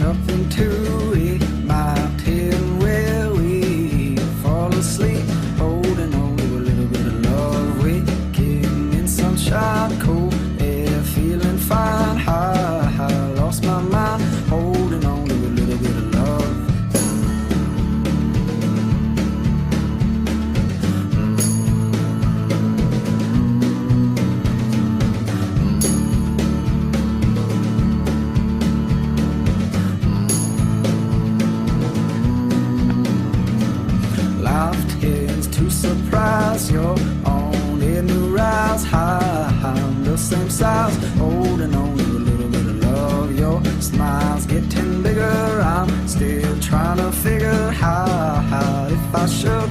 up into a mountain where we fall asleep, holding on to a little bit of love, waking in sunshine, cold air, feeling fine. I lost my mind, holding on to a little bit of love. Life tends to surprise you on a new rise. I'm the same size, holding on to a little bit of love. Your smile's getting bigger. I'm still trying to figure out if I should